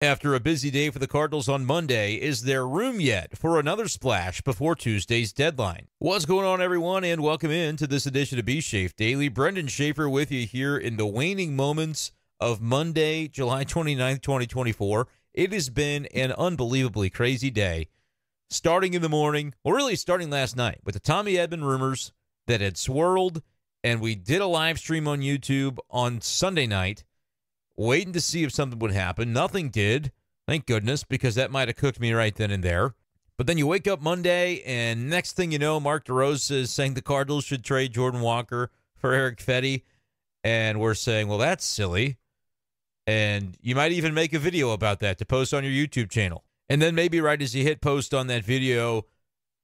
After a busy day for the Cardinals on Monday, is there room yet for another splash before Tuesday's deadline? What's going on, everyone, and welcome in to this edition of b-schaeff Daily. Brenden Schaeffer with you here in the waning moments of Monday, July 29th, 2024. It has been an unbelievably crazy day, starting in the morning, or really starting last night, with the Tommy Edman rumors that had swirled, and we did a live stream on YouTube on Sunday night, waiting to see if something would happen. Nothing did, thank goodness, because that might have cooked me right then and there. But then you wake up Monday, and next thing you know, Mark DeRosa is saying the Cardinals should trade Jordan Walker for Eric Fedde, and we're saying, well, that's silly. And you might even make a video about that to post on your YouTube channel. And then maybe right as you hit post on that video,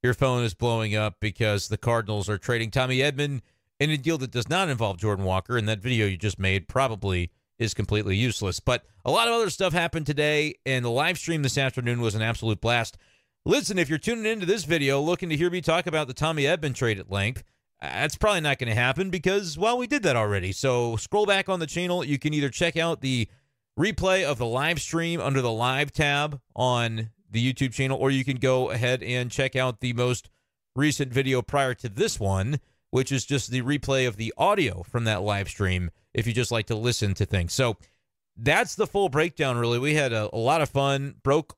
your phone is blowing up because the Cardinals are trading Tommy Edman in a deal that does not involve Jordan Walker, and that video you just made probably is completely useless. But a lot of other stuff happened today, and the live stream this afternoon was an absolute blast. Listen, if you're tuning into this video looking to hear me talk about the Tommy Edman trade at length, that's probably not going to happen because, well, we did that already. So scroll back on the channel. You can either check out the replay of the live stream under the live tab on the YouTube channel, or you can go ahead and check out the most recent video prior to this one, which is just the replay of the audio from that live stream if you just like to listen to things. So that's the full breakdown, really. We had a lot of fun, broke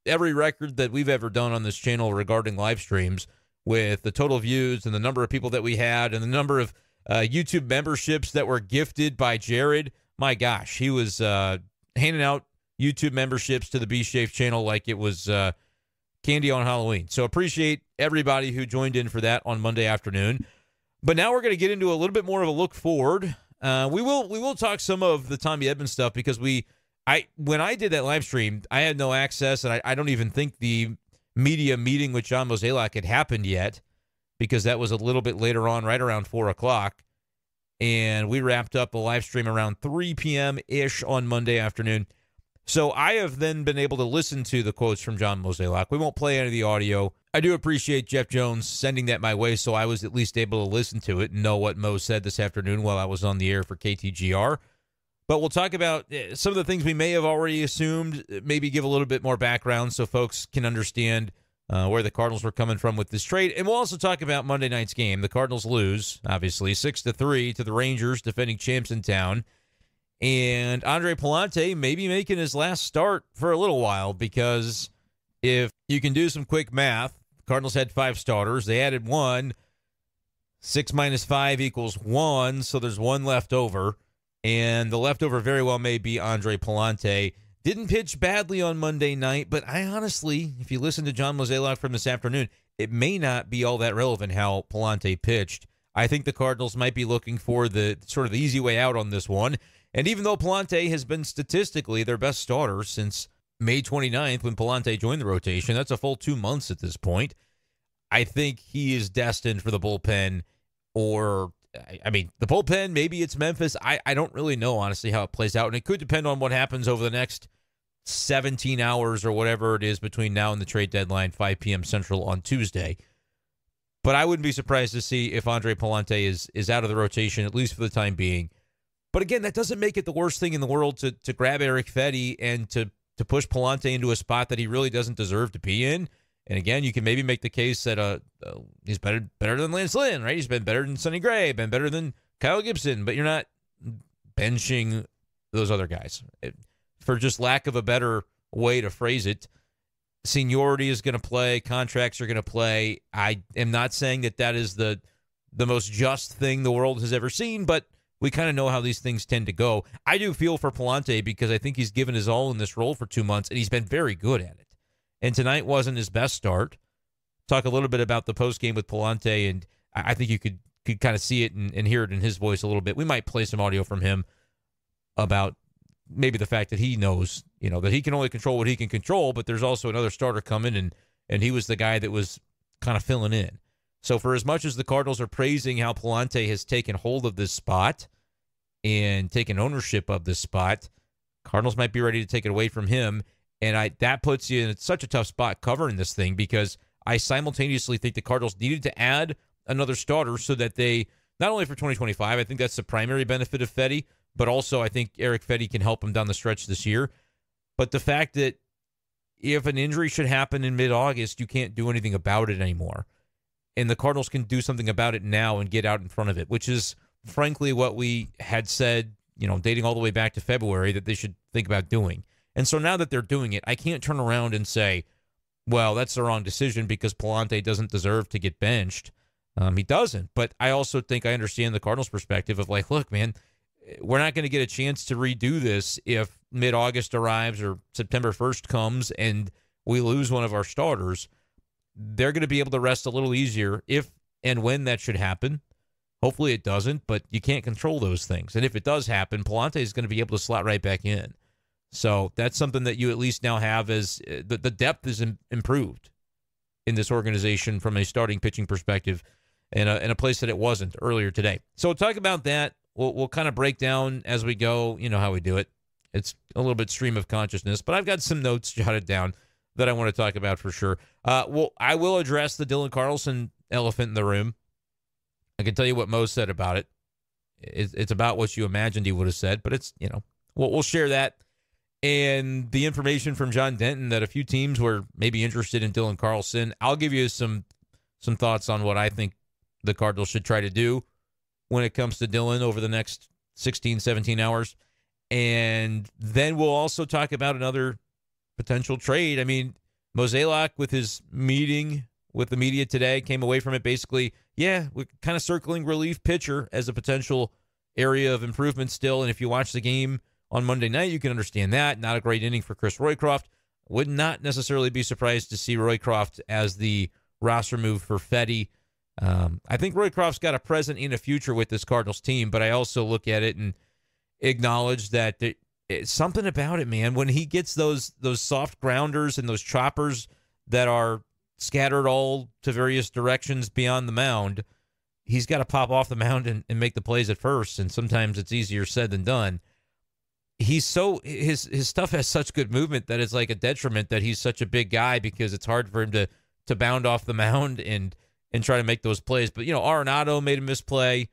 every record that we've ever done on this channel regarding live streams with the total views and the number of people that we had and the number of YouTube memberships that were gifted by Jared. My gosh, he was handing out YouTube memberships to the b-schaeff channel like it was candy on Halloween. So appreciate everybody who joined in for that on Monday afternoon. But now we're going to get into a little bit more of a look forward. We will talk some of the Tommy Edman stuff because when I did that live stream, I had no access, and I don't even think the media meeting with John Mozeliak had happened yet because that was a little bit later on, right around 4 o'clock. And we wrapped up the live stream around 3 p.m.-ish on Monday afternoon. So I have then been able to listen to the quotes from John Mozeliak. We won't play any of the audio. I do appreciate Jeff Jones sending that my way, so I was at least able to listen to it and know what Mo said this afternoon while I was on the air for KTGR. But we'll talk about some of the things we may have already assumed, maybe give a little bit more background so folks can understand where the Cardinals were coming from with this trade. And we'll also talk about Monday night's game. The Cardinals lose, obviously, 6-3 to the Rangers, defending champs in town. And Andre Pallante may be making his last start for a little while because if you can do some quick math, Cardinals had 5 starters. They added 1. 6 minus 5 equals 1, so there's 1 left over. And the leftover very well may be Andre Pallante. Didn't pitch badly on Monday night, but I honestly, if you listen to John Mozeliak from this afternoon, it may not be all that relevant how Pallante pitched. I think the Cardinals might be looking for the sort of the easy way out on this one. And even though Pallante has been statistically their best starter since May 29th when Pallante joined the rotation, that's a full 2 months at this point, I think he is destined for the bullpen. Or, I mean, the bullpen, maybe it's Memphis. I don't really know, honestly, how it plays out. And it could depend on what happens over the next 17 hours or whatever it is between now and the trade deadline, 5 p.m. Central on Tuesday. But I wouldn't be surprised to see if Andre Pallante is out of the rotation, at least for the time being. But again, that doesn't make it the worst thing in the world to grab Eric Fedde and to push Pallante into a spot that he really doesn't deserve to be in. And again, you can maybe make the case that he's better than Lance Lynn, right? He's been better than Sonny Gray, been better than Kyle Gibson, but you're not benching those other guys. For just lack of a better way to phrase it, seniority is going to play, contracts are going to play. I am not saying that is the most just thing the world has ever seen, but we kind of know how these things tend to go. I do feel for Pallante because I think he's given his all in this role for 2 months, and he's been very good at it. And tonight wasn't his best start. Talk a little bit about the postgame with Pallante, and I think you could kind of see it and hear it in his voice a little bit. We might play some audio from him about maybe the fact that he knows, that he can only control what he can control, but there's also another starter coming, and he was the guy that was kind of filling in. So for as much as the Cardinals are praising how Pallante has taken hold of this spot and taken ownership of this spot, Cardinals might be ready to take it away from him. And that puts you in such a tough spot covering this thing because I simultaneously think the Cardinals needed to add another starter so that they, not only for 2025, I think that's the primary benefit of Fedde, but also I think Eric Fedde can help him down the stretch this year. But the fact that if an injury should happen in mid-August, you can't do anything about it anymore. And the Cardinals can do something about it now and get out in front of it, which is frankly what we had said, dating all the way back to February, that they should think about doing. And so now that they're doing it, I can't turn around and say, well, that's the wrong decision because Pallante doesn't deserve to get benched. He doesn't. But I also think I understand the Cardinals' perspective of like, look, man, we're not going to get a chance to redo this if mid-August arrives or September 1st comes and we lose one of our starters. They're going to be able to rest a little easier if and when that should happen. Hopefully it doesn't, but you can't control those things. And if it does happen, Pallante is going to be able to slot right back in. So that's something that you at least now have as the depth is improved in this organization from a starting pitching perspective in a place that it wasn't earlier today. So we'll talk about that. We'll kind of break down as we go. You know how we do it. It's a little bit stream of consciousness, but I've got some notes jotted down that I want to talk about for sure. I will address the Dylan Carlson elephant in the room. I can tell you what Mo said about it. It's about what you imagined he would have said, but it's, we'll share that. And the information from John Denton that a few teams were maybe interested in Dylan Carlson. I'll give you some thoughts on what I think the Cardinals should try to do when it comes to Dylan over the next 16, 17 hours. And then we'll also talk about another potential trade. I mean, Mozeliak with his meeting with the media today came away from it basically, we're kind of circling relief pitcher as a potential area of improvement still. And if you watch the game on Monday night, you can understand that. Not a great inning for Chris Roycroft. Would not necessarily be surprised to see Roycroft as the roster move for Fedde. I think Roycroft's got a present and a future with this Cardinals team, but I also look at it and acknowledge that it's something about it, man. When he gets those soft grounders and those choppers that are scattered all to various directions beyond the mound, he's got to pop off the mound and make the plays at first, and sometimes it's easier said than done. His stuff has such good movement that it's like a detriment that he's such a big guy because it's hard for him to bound off the mound and try to make those plays. But, Arenado made a misplay,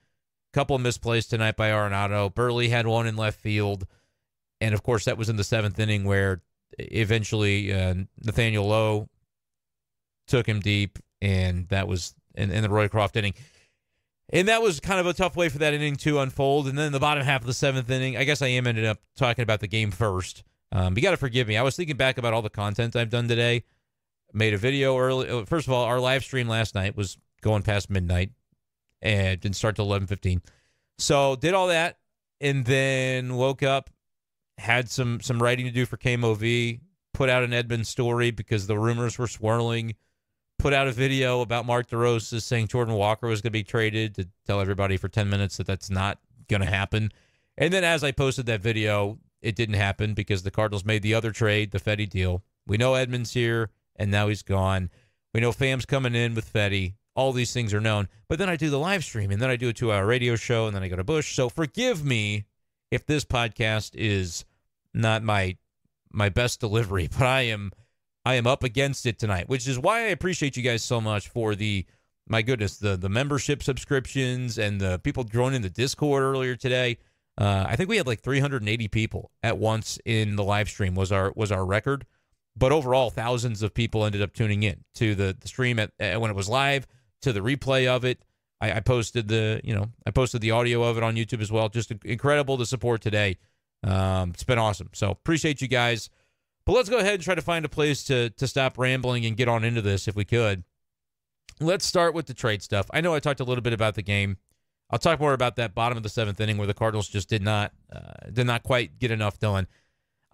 couple of misplays tonight by Arenado. Burley had one in left field. And, of course, that was in the 7th inning where eventually Nathaniel Lowe took him deep, and that was in the Roycroft inning. And that was kind of a tough way for that inning to unfold. And then the bottom half of the 7th inning, I guess I ended up talking about the game first. You got to forgive me. I was thinking back about all the content I've done today. Made a video early. First of all, our live stream last night was going past midnight and didn't start till 11:15. So did all that and then woke up, had some writing to do for KMOV, put out an Edman story because the rumors were swirling, put out a video about Mark DeRosa saying Jordan Walker was going to be traded to tell everybody for 10 minutes that that's not going to happen. And then as I posted that video, it didn't happen because the Cardinals made the other trade, the Fedde deal. We know Edman's here, and now he's gone. We know Pham's coming in with Fedde. All these things are known. But then I do the live stream, and then I do a 2-hour radio show, and then I go to Busch. So forgive me if this podcast is not my best delivery, but I am up against it tonight, which is why I appreciate you guys so much for the membership subscriptions and the people joining the Discord earlier today. I think we had like 380 people at once in the live stream was our record, but overall thousands of people ended up tuning in to the stream at when it was live, to the replay of it. I posted the audio of it on YouTube as well. Just incredible the support today. It's been awesome. So appreciate you guys. But let's go ahead and try to find a place to stop rambling and get on into this if we could. Let's start with the trade stuff. I know I talked a little bit about the game. I'll talk more about that bottom of the 7th inning where the Cardinals just did not quite get enough done.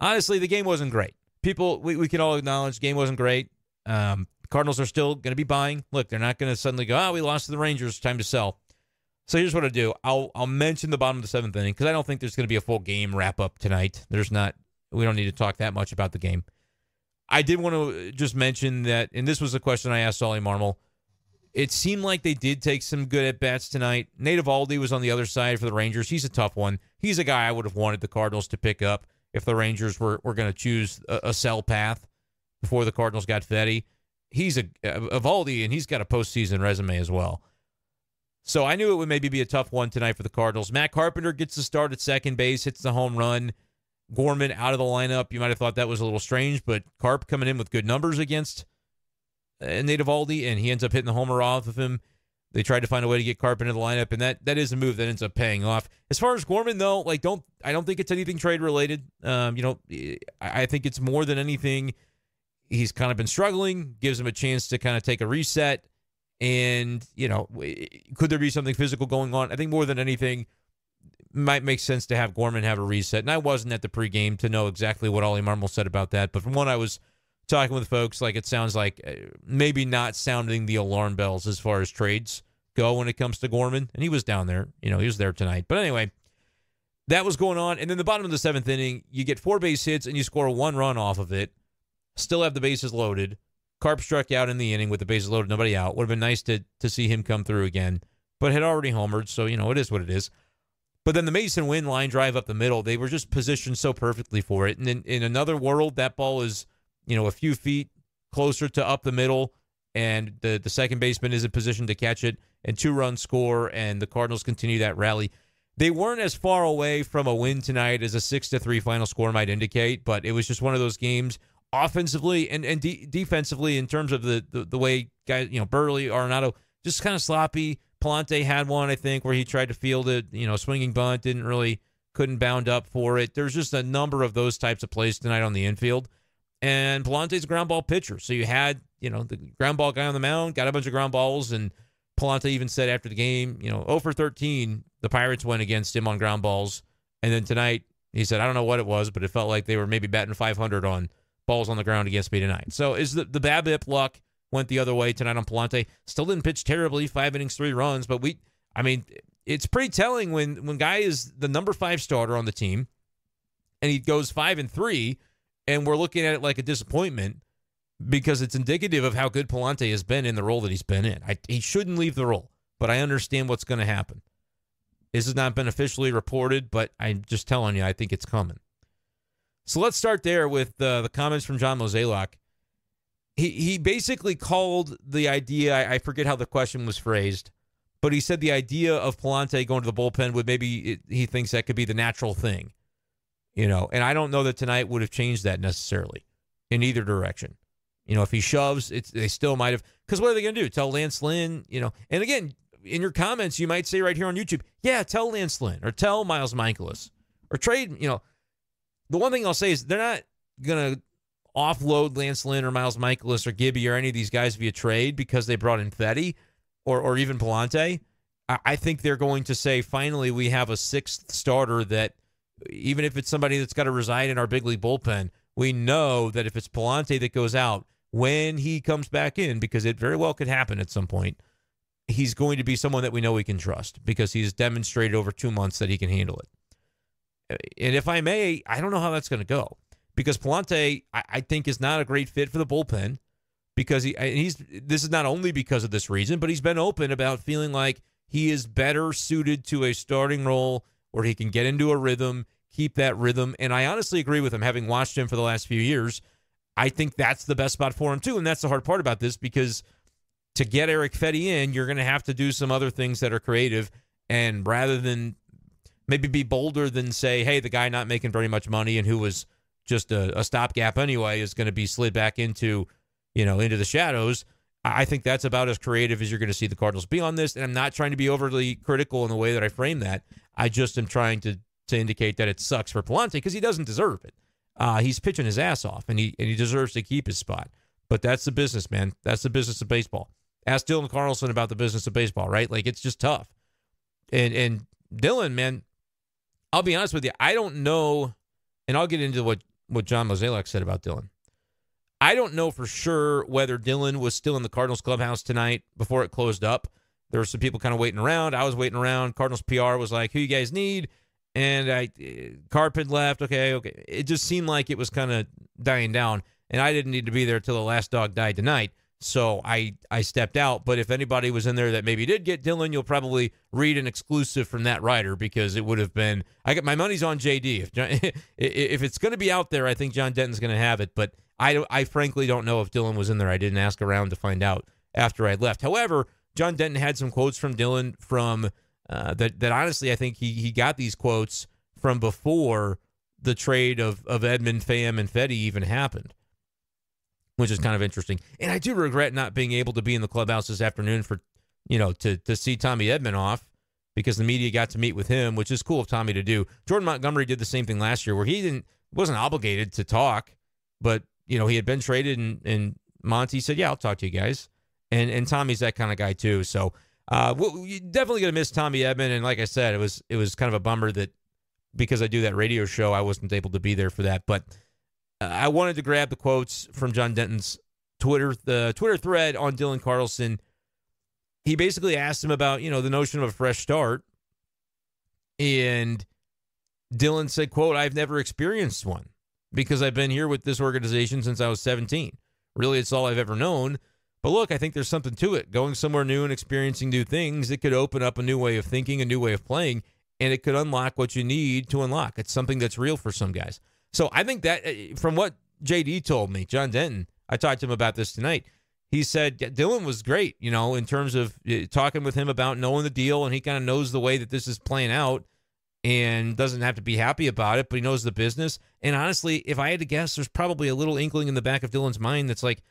Honestly, the game wasn't great. People, we can all acknowledge the game wasn't great. Cardinals are still going to be buying. Look, they're not going to suddenly go, we lost to the Rangers, time to sell. So here's what I do. I'll mention the bottom of the 7th inning because I don't think there's going to be a full game wrap-up tonight. We don't need to talk that much about the game. I did want to just mention that, and this was a question I asked Solly Marmol, it seemed like they did take some good at-bats tonight. Nate Eovaldi was on the other side for the Rangers. He's a tough one. He's a guy I would have wanted the Cardinals to pick up if the Rangers were going to choose a sell path before the Cardinals got Fedde. He's Eovaldi, and he's got a postseason resume as well. So I knew it would maybe be a tough one tonight for the Cardinals. Matt Carpenter gets the start at second base, hits the home run. Gorman out of the lineup, you might have thought that was a little strange, but Carp coming in with good numbers against Nate Eovaldi, and he ends up hitting the homer off of him. They tried to find a way to get Carp into the lineup, and that is a move that ends up paying off. As far as Gorman, though, I don't think it's anything trade related. I think it's more than anything. He's kind of been struggling, gives him a chance to kind of take a reset, and could there be something physical going on? I think more than anything, might make sense to have Gorman have a reset. And I wasn't at the pregame to know exactly what Ollie Marmol said about that, but from what I was talking with folks, it sounds like maybe not sounding the alarm bells as far as trades go when it comes to Gorman. And he was down there. He was there tonight. But anyway, that was going on. And then the bottom of the seventh inning, you get 4 base hits and you score 1 run off of it. Still have the bases loaded. Carp struck out in the inning with the bases loaded, nobody out. Would have been nice to see him come through again, but had already homered, so, it is what it is. But then the Mason Wynn line drive up the middle, they were just positioned so perfectly for it. And in another world, that ball is a few feet closer to up the middle, and the second baseman is in position to catch it, and 2-run score, and the Cardinals continue that rally. They weren't as far away from a win tonight as a 6-3 final score might indicate, but it was just one of those games offensively and defensively in terms of the way guys, Burley, Arenado, just kind of sloppy. Pallante had one, I think, where he tried to field it, swinging bunt, couldn't bound up for it. There's just a number of those types of plays tonight on the infield. And Pallante's a ground ball pitcher. So you had, the ground ball guy on the mound, got a bunch of ground balls, and Pallante even said after the game, 0 for 13, the Pirates went against him on ground balls. And then tonight, he said, I don't know what it was, but it felt like they were maybe batting 500 on balls on the ground against me tonight. So is the BABIP luck went the other way tonight on Pallante. Still didn't pitch terribly, 5 innings, 3 runs, but it's pretty telling when guy is the number 5 starter on the team and he goes 5-3, and we're looking at it like a disappointment because it's indicative of how good Pallante has been in the role that he's been in. He shouldn't leave the role, but I understand what's going to happen. This has not been officially reported, but I'm just telling you, I think it's coming. So let's start there with the comments from John Mozeliak. He basically called the idea, I forget how the question was phrased, but he said the idea of Pallante going to the bullpen would he thinks that could be the natural thing. And I don't know that tonight would have changed that necessarily in either direction. If he shoves, they still might have, because what are they going to do? Tell Lance Lynn, and again, in your comments, you might say right here on YouTube, yeah, tell Lance Lynn or tell Miles Michaelis or trade, The one thing I'll say is they're not going to offload Lance Lynn or Miles Michaelis or Gibby or any of these guys via trade because they brought in Fedde or even Pallante. I think they're going to say, finally, we have a 6th starter that, even if it's somebody that's got to reside in our big league bullpen, we know that if it's Pallante that goes out, when he comes back in, because it very well could happen at some point, he's going to be someone that we know we can trust because he's demonstrated over 2 months that he can handle it. And if I may, I don't know how that's going to go because Pallante, I think, is not a great fit for the bullpen because this is not only because of this reason, but he's been open about feeling like he is better suited to a starting role where he can get into a rhythm, keep that rhythm. And I honestly agree with him, having watched him for the last few years. I think that's the best spot for him too. And that's the hard part about this because to get Eric Fedde in, you're going to have to do some other things that are creative. And rather than maybe be bolder than say, hey, the guy not making very much money and who was just a stopgap anyway is going to be slid back into the shadows. I think that's about as creative as you're going to see the Cardinals be on this. And I'm not trying to be overly critical in the way that I frame that. I just am trying to indicate that it sucks for Pallante because he doesn't deserve it. He's pitching his ass off, and he deserves to keep his spot. But that's the business, man. That's the business of baseball. Ask Dylan Carlson about the business of baseball, right? It's just tough. And Dylan, man, I'll be honest with you. I don't know, and I'll get into what John Mozeliak said about Dylan. I don't know for sure whether Dylan was still in the Cardinals clubhouse tonight before it closed up. There were some people kind of waiting around. I was waiting around. Cardinals PR was like, who you guys need? And Carp had left. Okay. It just seemed like it was kind of dying down, and I didn't need to be there till the last dog died tonight. So I stepped out. But if anybody was in there that maybe did get Dylan, you'll probably read an exclusive from that writer because it would have been, I got my money's on JD. If it's going to be out there, I think John Denton's going to have it. But I frankly don't know if Dylan was in there. I didn't ask around to find out after I left. However, John Denton had some quotes from Dylan from that honestly I think he got these quotes from before the trade of Edman, Pham, and Fedde even happened, which is kind of interesting. And I do regret not being able to be in the clubhouse this afternoon for, to see Tommy Edman off, because the media got to meet with him, which is cool of Tommy to do. Jordan Montgomery did the same thing last year, where he wasn't obligated to talk, but he had been traded, and Monty said, "Yeah, I'll talk to you guys." And Tommy's that kind of guy too. So you're definitely gonna miss Tommy Edman. And like I said, it was kind of a bummer that because I do that radio show, I wasn't able to be there for that. But I wanted to grab the quotes from John Denton's the Twitter thread on Dylan Carlson. He basically asked him about, the notion of a fresh start. And Dylan said, quote, "I've never experienced one because I've been here with this organization since I was 17. Really, it's all I've ever known. But look, I think there's something to it. Going somewhere new and experiencing new things, it could open up a new way of thinking, a new way of playing, and it could unlock what you need to unlock. It's something that's real for some guys." So I think that from what JD told me, John Denton, I talked to him about this tonight. He said Dylan was great, in terms of talking with him about knowing the deal, and he kind of knows the way that this is playing out and doesn't have to be happy about it, but he knows the business. And honestly, if I had to guess, there's probably a little inkling in the back of Dylan's mind that's like,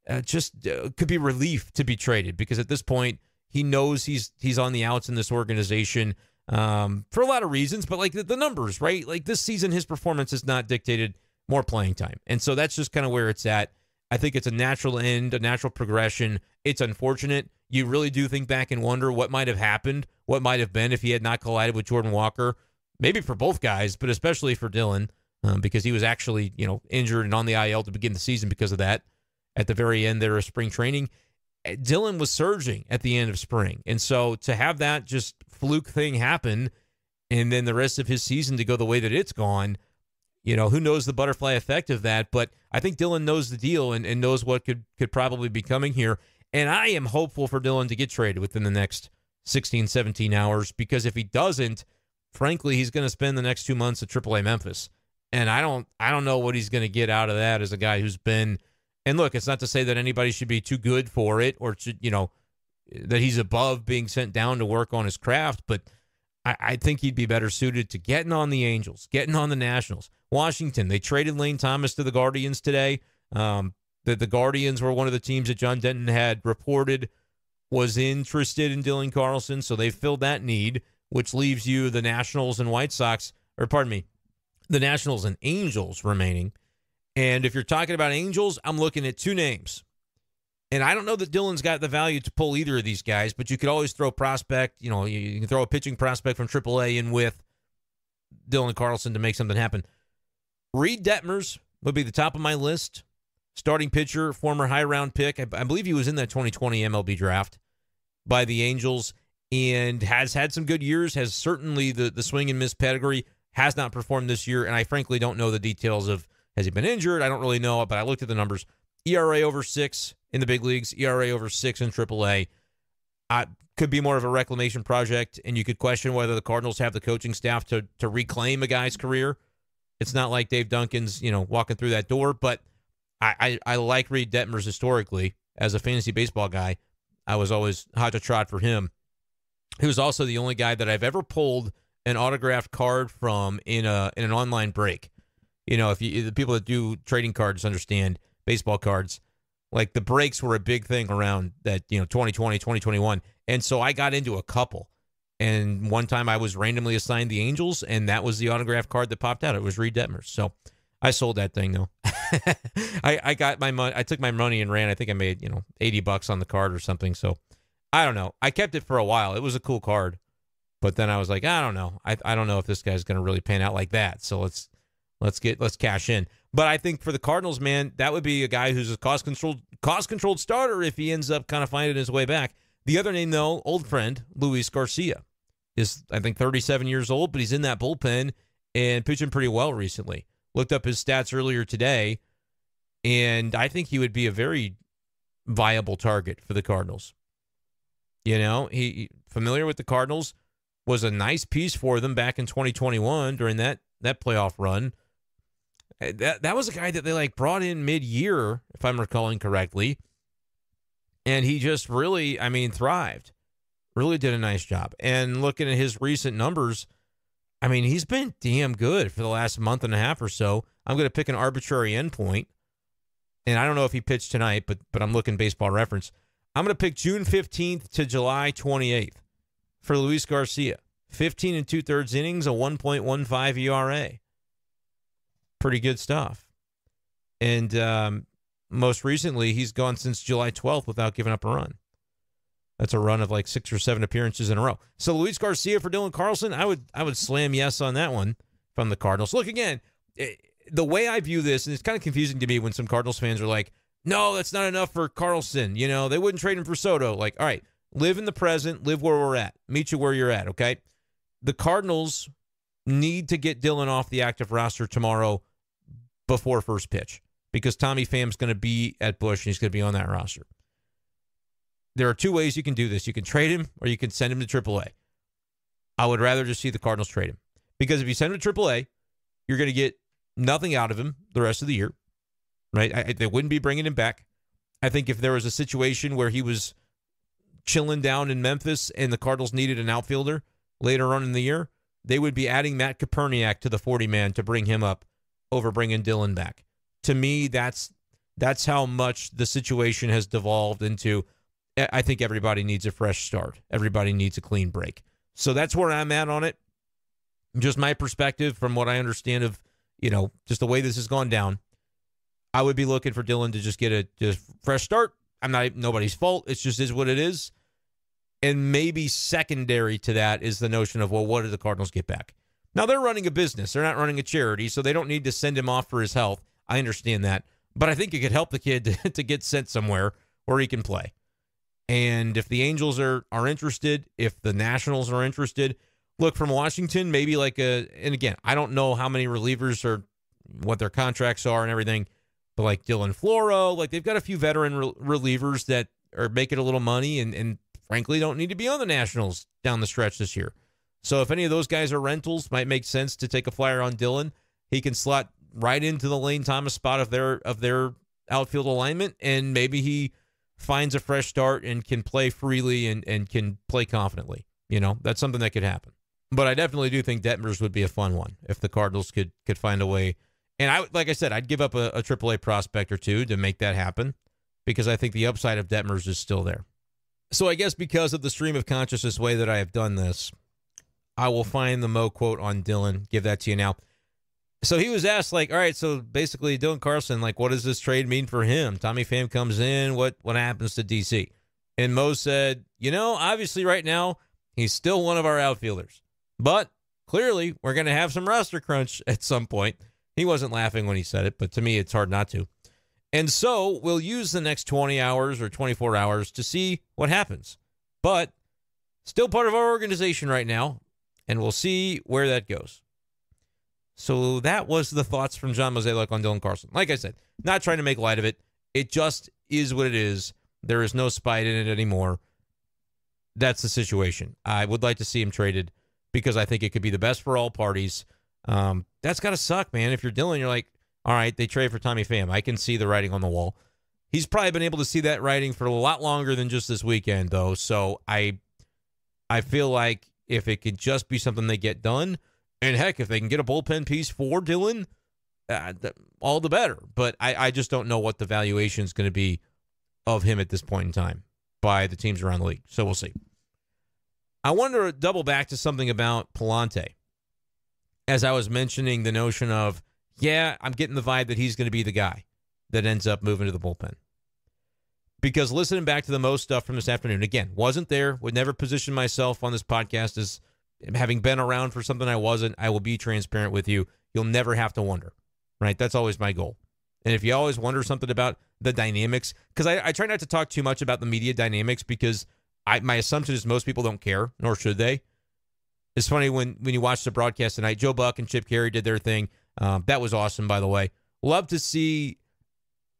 could be relief to be traded, because at this point he knows he's on the outs in this organization for a lot of reasons, but like the numbers, right? Like this season, his performance has not dictated more playing time, and so that's just kind of where it's at. I think it's a natural end, a natural progression. It's unfortunate. You really do think back and wonder what might have happened, what might have been if he had not collided with Jordan Walker. Maybe for both guys, but especially for Dylan, because he was actually injured and on the IL to begin the season because of that. At the very end there of spring training, Dylan was surging at the end of spring. And so to have that just fluke thing happen and then the rest of his season to go the way that it's gone, who knows the butterfly effect of that. But I think Dylan knows the deal and knows what could probably be coming here. And I am hopeful for Dylan to get traded within the next 16, 17 hours, because if he doesn't, frankly, he's going to spend the next 2 months at AAA Memphis. And I don't know what he's going to get out of that as a guy who's been. And look, it's not to say that anybody should be too good for it or, that he's above being sent down to work on his craft. But I think he'd be better suited to getting on the Angels, getting on the Nationals. Washington, they traded Lane Thomas to the Guardians today. The Guardians were one of the teams that John Denton had reported was interested in Dylan Carlson. So they filled that need, which leaves you the Nationals and White Sox, the Nationals and Angels remaining. And if you're talking about Angels, I'm looking at two names. And I don't know that Dylan's got the value to pull either of these guys, but you could always throw a prospect. You can throw a pitching prospect from AAA in with Dylan Carlson to make something happen. Reed Detmers would be the top of my list. Starting pitcher, former high-round pick. I believe he was in that 2020 MLB draft by the Angels and has had some good years, has certainly the swing and miss pedigree, has not performed this year, and I frankly don't know the details of, has he been injured? I don't really know, but I looked at the numbers. ERA over 6 in the big leagues, ERA over 6 in AAA. Could be more of a reclamation project, and you could question whether the Cardinals have the coaching staff to reclaim a guy's career. It's not like Dave Duncan's, walking through that door, but I like Reed Detmers historically as a fantasy baseball guy. I was always hot to trot for him. He was also the only guy that I've ever pulled an autographed card from in an online break. If the people that do trading cards understand baseball cards, like the breaks were a big thing around that, 2020, 2021. And so I got into a couple. And one time I was randomly assigned the Angels, and that was the autographed card that popped out. It was Reed Detmers. So I sold that thing, though. I got my money. I took my money and ran. I think I made, $80 on the card or something. So I don't know. I kept it for a while. It was a cool card. But then I was like, I don't know. I don't know if this guy's going to really pan out like that. So let's cash in. But I think for the Cardinals, man, that would be a guy who's a cost controlled starter if he ends up kind of finding his way back. The other name, though, old friend, Luis Garcia, is, I think, 37 years old, but he's in that bullpen and pitching pretty well recently. Looked up his stats earlier today, and I think he would be a very viable target for the Cardinals. He familiar with the Cardinals, was a nice piece for them back in 2021 during that playoff run. That was a guy that they brought in mid-year, if I'm recalling correctly, and he just really, thrived. Really did a nice job. And looking at his recent numbers, I mean, he's been damn good for the last month and a half or so. I'm going to pick an arbitrary endpoint, and I don't know if he pitched tonight, but I'm looking Baseball Reference. I'm going to pick June 15th to July 28th for Luis Garcia. 15 and 2/3 innings, a 1.15 ERA. Pretty good stuff. And most recently, he's gone since July 12th without giving up a run. That's a run of like 6 or 7 appearances in a row. So Luis Garcia for Dylan Carlson, I would slam yes on that one from the Cardinals. Look, again, the way I view this, and it's kind of confusing to me when some Cardinals fans are like, no, that's not enough for Carlson. You know, they wouldn't trade him for Soto. Like, all right, live in the present, live where we're at. Meet you where you're at, okay? The Cardinals need to get Dylan off the active roster tomorrow before first pitch because Tommy Pham's going to be at Busch and he's going to be on that roster. There are 2 ways you can do this. You can trade him or you can send him to AAA. I would rather just see the Cardinals trade him because if you send him to AAA, you're going to get nothing out of him the rest of the year, right? They wouldn't be bringing him back. I think if there was a situation where he was chilling down in Memphis and the Cardinals needed an outfielder later on in the year, they would be adding Matt Koperniak to the 40-man to bring him up over bringing Dylan back. To me, that's how much the situation has devolved into. I think everybody needs a fresh start. Everybody needs a clean break. So that's where I'm at on it. Just my perspective from what I understand of, just the way this has gone down. I would be looking for Dylan to just get a fresh start. Nobody's fault. It just is what it is. And maybe secondary to that is the notion of, well, what did the Cardinals get back? Now, they're running a business. They're not running a charity, so they don't need to send him off for his health. I understand that. But I think it could help the kid to get sent somewhere where he can play. And if the Angels are interested, if the Nationals are interested, look, from Washington, maybe and again, I don't know how many relievers or what their contracts are and everything, but like Dylan Floro, they've got a few veteran relievers that are making a little money and frankly don't need to be on the Nationals down the stretch this year. So if any of those guys are rentals, might make sense to take a flyer on Dylan. He can slot right into the Lane Thomas spot of their outfield alignment, and maybe he finds a fresh start and can play freely and can play confidently. That's something that could happen. But I definitely do think Detmers would be a fun one if the Cardinals could find a way. And like I said, I'd give up a AAA prospect or two to make that happen because I think the upside of Detmers is still there. So I guess because of the stream of consciousness way that I have done this, I will find the Mo quote on Dylan, give that to you now. So he was asked, all right, so basically Dylan Carlson, what does this trade mean for him? Tommy Pham comes in, what happens to DC? And Mo said, obviously right now, he's still one of our outfielders. But clearly, we're going to have some roster crunch at some point. He wasn't laughing when he said it, but to me, it's hard not to. And so we'll use the next 20 hours or 24 hours to see what happens. But still part of our organization right now, and we'll see where that goes. So that was the thoughts from John Mozeliak on Dylan Carlson. Like I said, not trying to make light of it. It just is what it is. There is no spite in it anymore. That's the situation. I would like to see him traded because I think it could be the best for all parties. That's got to suck, man. If you're Dylan, you're like, all right, they trade for Tommy Pham. I can see the writing on the wall. He's probably been able to see that writing for a lot longer than just this weekend, though. So I feel like if it could just be something they get done, and heck, if they can get a bullpen piece for Dylan, all the better. But I just don't know what the valuation is going to be of him at this point in time by the teams around the league. So we'll see. I want to double back to something about Pallante. As I was mentioning the notion of, I'm getting the vibe that he's going to be the guy that ends up moving to the bullpen. Because listening back to the Mo stuff from this afternoon, again, wasn't there, would never position myself on this podcast as having been around for something I wasn't. I will be transparent with you. You'll never have to wonder, right? That's always my goal. And if you always wonder something about the dynamics, because I try not to talk too much about the media dynamics because my assumption is most people don't care, nor should they. It's funny when you watch the broadcast tonight, Joe Buck and Chip Carey did their thing. That was awesome, by the way. Love to see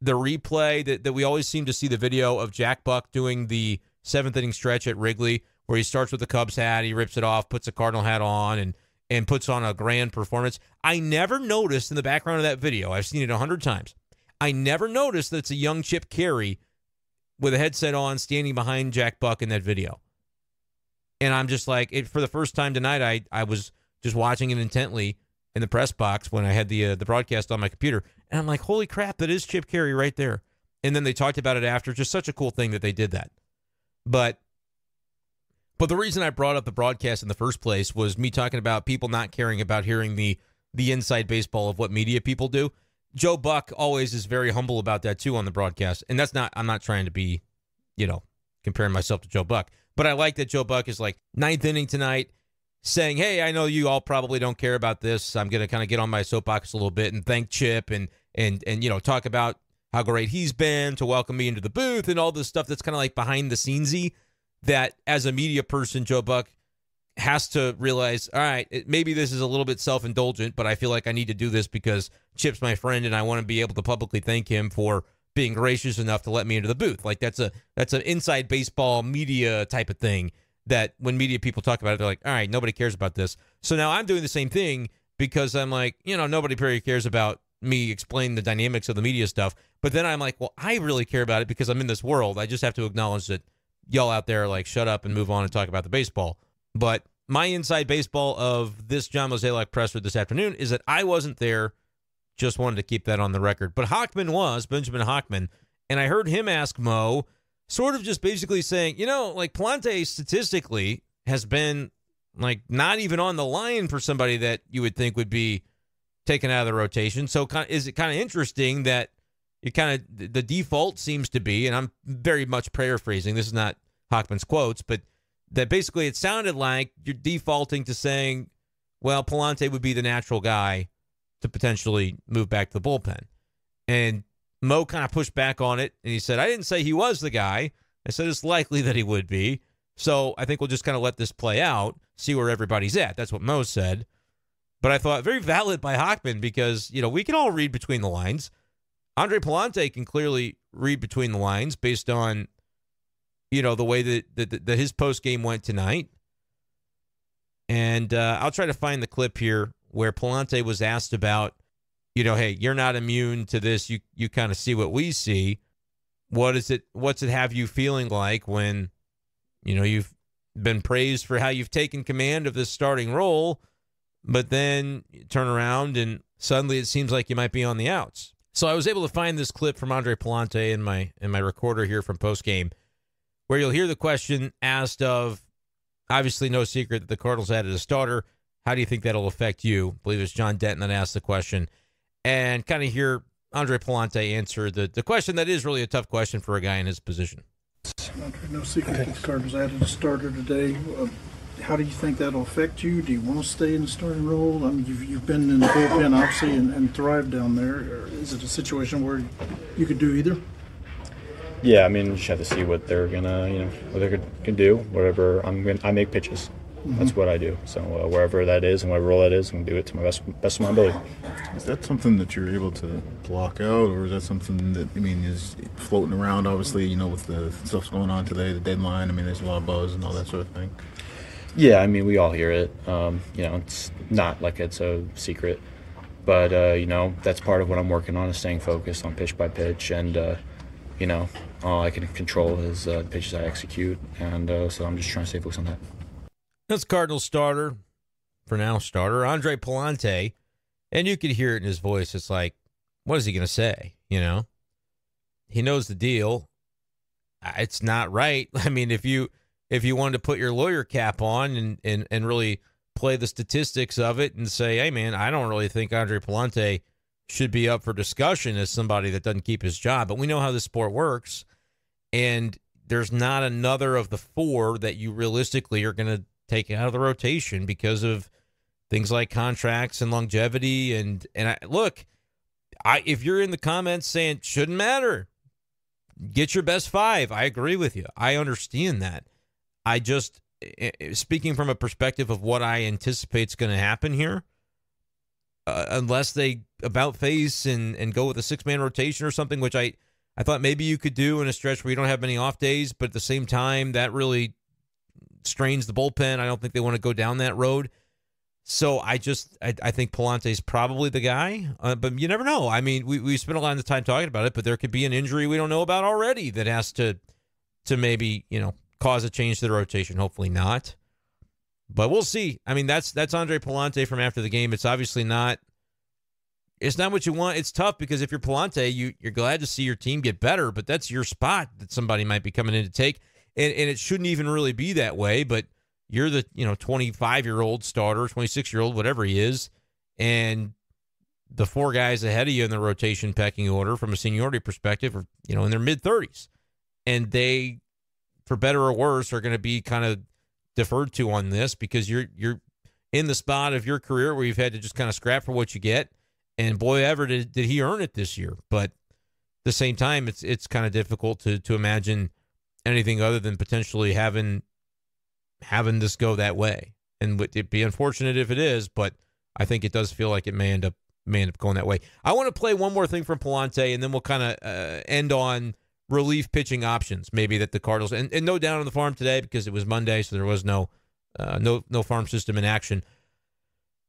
the replay that we always seem to see the video of Jack Buck doing the 7th inning stretch at Wrigley, where he starts with the Cubs hat, he rips it off, puts a Cardinal hat on, and puts on a grand performance. I never noticed in the background of that video, I've seen it 100 times, I never noticed that it's a young Chip Carey with a headset on standing behind Jack Buck in that video. And I'm just like, for the first time tonight, I was just watching it intently in the press box when I had the broadcast on my computer. And I'm like, holy crap, that is Chip Caray right there. And then they talked about it after. Just such a cool thing that they did that. But the reason I brought up the broadcast in the first place was me talking about people not caring about hearing the inside baseball of what media people do. Joe Buck always is very humble about that too on the broadcast. And I'm not trying to be, comparing myself to Joe Buck. But I like that Joe Buck is like ninth inning tonight saying, hey, I know you all probably don't care about this. I'm going to kind of get on my soapbox a little bit and thank Chip and talk about how great he's been to welcome me into the booth and all this stuff that's kind of like behind the scenesy that as a media person, Joe Buck has to realize, all right, maybe this is a little bit self-indulgent, but I feel like I need to do this because Chip's my friend and I want to be able to publicly thank him for being gracious enough to let me into the booth. Like that's an inside baseball media type of thing that when media people talk about it, they're like, all right, nobody cares about this. So now I'm doing the same thing because I'm like, nobody really cares about me explaining the dynamics of the media stuff. But then I'm like, well, I really care about it because I'm in this world. I just have to acknowledge that y'all out there are like, shut up and move on and talk about the baseball. But my inside baseball of this John Mozeliak presser this afternoon is that I wasn't there. Just wanted to keep that on the record. But Hochman was, Benjamin Hochman, and I heard him ask Mo, sort of just basically saying, like Pallante statistically has been like not even on the line for somebody that you would think would be taken out of the rotation. So is it kind of interesting that the default seems to be, and I'm very much paraphrasing, this is not Hochman's quotes, but that basically it sounded like you're defaulting to saying, well, Pallante would be the natural guy to potentially move back to the bullpen. And Mo kind of pushed back on it, and he said, I didn't say he was the guy. I said it's likely that he would be. So I think we'll just kind of let this play out, see where everybody's at. That's what Mo said. But I thought very valid by Hochman because, we can all read between the lines. Andre Pallante can clearly read between the lines based on, the way that his post game went tonight. And I'll try to find the clip here where Pallante was asked about, hey, you're not immune to this. You kind of see what we see. What's it have you feeling like when, you've been praised for how you've taken command of this starting role, but then you turn around and suddenly it seems like you might be on the outs. So I was able to find this clip from Andre Pallante in my recorder here from postgame, where you'll hear the question asked of, obviously no secret that the Cardinals added a starter. How do you think that'll affect you? I believe it's John Denton that asked the question. And kind of hear Andre Pallante answer the question that is really a tough question for a guy in his position. No secret that the Cardinals added a starter today. How do you think that'll affect you? Do you want to stay in the starting role? I mean, you've been in the bullpen, obviously, and thrived down there. Or is it a situation where you could do either? Yeah, I mean, you just have to see what they're gonna, what they can do. Whatever I make pitches. Mm-hmm. That's what I do. So wherever that is and whatever role that is, I'm gonna do it to my best of my ability. Is that something that you're able to block out, or is that something that is floating around? Obviously, with the stuff's going on today, the deadline. I mean, there's a lot of buzz and all that sort of thing. Yeah, I mean, we all hear it. It's not like it's a secret, but that's part of what I'm working on is staying focused on pitch by pitch, and all I can control is the pitches I execute, and so I'm just trying to stay focused on that. That's Cardinals starter, for now starter, Andre Pallante, and you could hear it in his voice. It's like, what is he going to say? He knows the deal. It's not right. I mean, if you wanted to put your lawyer cap on and really play the statistics of it and say, hey, man, I don't really think Andre Pallante should be up for discussion as somebody that doesn't keep his job. But we know how this sport works, and there's not another of the four that you realistically are going to take out of the rotation because of things like contracts and longevity. And if you're in the comments saying shouldn't matter, get your best five. I agree with you. I understand that. I just, speaking from a perspective of what I anticipate is going to happen here, unless they about face and go with a six-man rotation or something, which I thought maybe you could do in a stretch where you don't have many off days, but at the same time, that really strains the bullpen. I don't think they want to go down that road. So I think Pallante's probably the guy, but you never know. I mean, we spent a lot of time talking about it, but there could be an injury we don't know about already that has to maybe, cause a change to the rotation. Hopefully not. But we'll see. I mean, that's Andre Pallante from after the game. It's obviously not. It's not what you want. It's tough because if you're Pallante, you're glad to see your team get better, but that's your spot that somebody might be coming in to take, and it shouldn't even really be that way. But you're the 25-year-old starter, 26-year-old, whatever he is, and the 4 guys ahead of you in the rotation pecking order from a seniority perspective are in their mid-30s, and they, for better or worse, are going to be kind of deferred to on this because you're in the spot of your career where you've had to just kind of scrap for what you get. And boy, ever did he earn it this year. But at the same time, it's kind of difficult to imagine anything other than potentially having this go that way. And it'd be unfortunate if it is, but I think it does feel like it may end up going that way. I want to play one more thing from Pallante, and then we'll kind of end on relief pitching options, maybe that the Cardinals and no down on the farm today because it was Monday, so there was no farm system in action,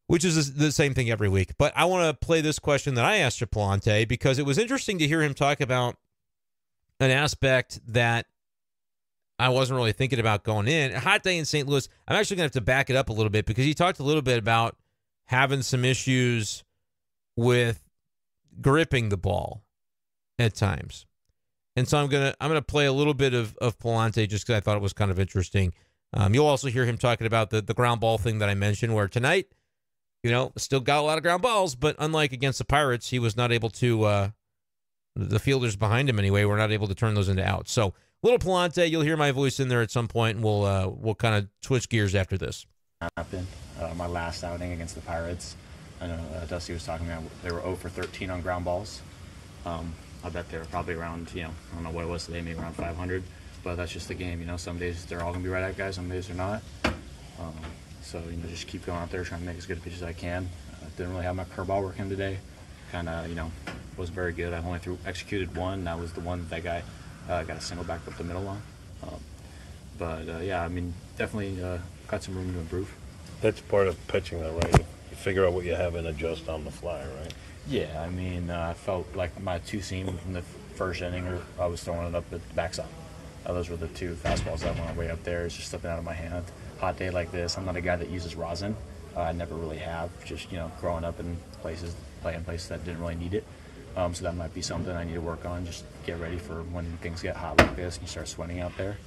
which is the same thing every week. But I want to play this question that I asked to Pallante because it was interesting to hear him talk about an aspect that I wasn't really thinking about going in. A hot day in St. Louis. I'm actually going to have to back it up a little bit because he talked a little bit about having some issues with gripping the ball at times. And so I'm gonna play a little bit of Pallante just because I thought it was kind of interesting. You'll also hear him talking about the ground ball thing that I mentioned, where tonight, still got a lot of ground balls, but unlike against the Pirates, he was not able to. The fielders behind him anyway were not able to turn those into outs. So little Pallante, you'll hear my voice in there at some point, and we'll kind of switch gears after this. Happened my last outing against the Pirates. I know Dusty was talking about they were 0 for 13 on ground balls. I bet they were probably around, I don't know what it was today, maybe around 500. But that's just the game, Some days they're all going to be right at guys, some days they're not. So, just keep going out there, trying to make as good a pitch as I can. Didn't really have my curveball working today. Kind of, wasn't very good. I only executed one. That was the one that guy got a single back up the middle on. Definitely got some room to improve. That's part of pitching, though, right? You figure out what you have and adjust on the fly, right? Yeah, I felt like my two-seam in the first inning, I was throwing it up at the backside. Those were the 2 fastballs that went way up there. It's just slipping out of my hand. Hot day like this, I'm not a guy that uses rosin. I never really have, just, growing up in places, playing places that didn't really need it. So that might be something I need to work on, just get ready for when things get hot like this and you start sweating out there.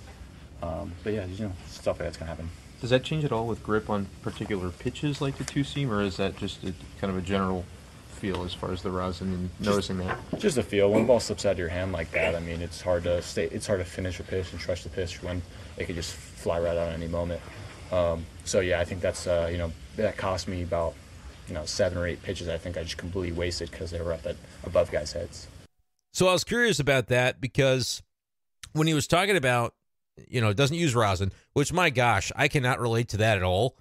But yeah, stuff like that's going to happen. Does that change at all with grip on particular pitches like the two-seam, or is that just kind of a general feel as far as the rosin and noticing that? Just a feel. When the ball slips out of your hand like that, it's hard to finish a pitch and trust the pitch when it could just fly right out at any moment. So yeah, I think that's that cost me about 7 or 8 pitches. I think I just completely wasted because they were up above guys' heads. So I was curious about that because when he was talking about doesn't use rosin, which my gosh, I cannot relate to that at all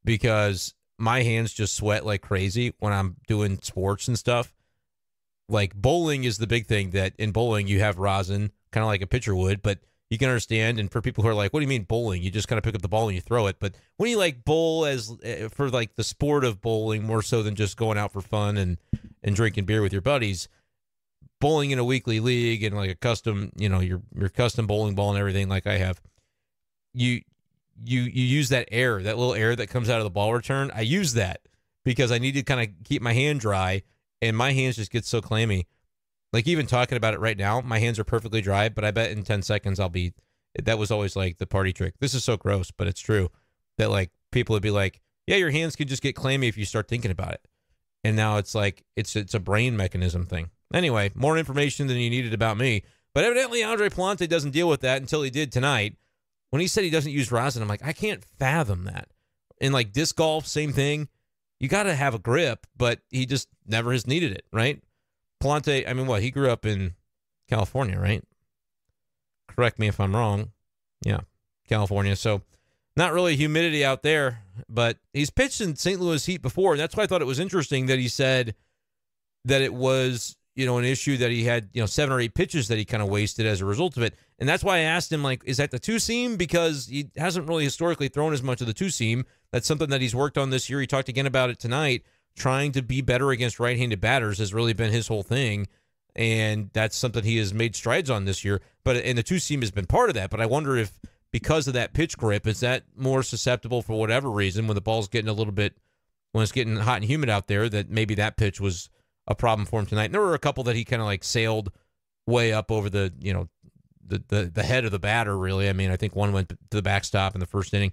because my hands just sweat like crazy when I'm doing sports and stuff. Like bowling is the big thing that in bowling you have rosin, kind of like a pitcher would, but you can understand. And for people who are like, what do you mean bowling? You just kind of pick up the ball and you throw it. But when you bowl for the sport of bowling more so than just going out for fun and drinking beer with your buddies, bowling in a weekly league and like a custom, your custom bowling ball and everything like I have, you use that air, that little air that comes out of the ball return. I use that because I need to kind of keep my hand dry, and my hands just get so clammy. Like even talking about it right now, my hands are perfectly dry, but I bet in 10 seconds that was always like the party trick. This is so gross, but it's true that people would be like, yeah, your hands could just get clammy if you start thinking about it. And now it's like, it's a brain mechanism thing. Anyway, more information than you needed about me, but evidently Andre Pallante doesn't deal with that until he did tonight. When he said he doesn't use rosin, I'm like, I can't fathom that. In disc golf, same thing. You got to have a grip, but he just never has needed it, right? Pallante, he grew up in California, right? Correct me if I'm wrong. Yeah, California. So not really humidity out there, but he's pitched in St. Louis heat before, and that's why I thought it was interesting that he said that it was, an issue that he had, 7 or 8 pitches that he kind of wasted as a result of it. And that's why I asked him, is that the two-seam? Because he hasn't really historically thrown as much of the two-seam. That's something that he's worked on this year. He talked again about it tonight. Trying to be better against right-handed batters has really been his whole thing. And that's something he has made strides on this year. And the two-seam has been part of that. But I wonder if because of that pitch grip? Is that more susceptible for whatever reason when the ball's getting a little bit, when it's getting hot and humid out there, that maybe that pitch was a problem for him tonight? And there were a couple that he kind of like sailed way up over the, the head of the batter, really. I mean, I think one went to the backstop in the first inning.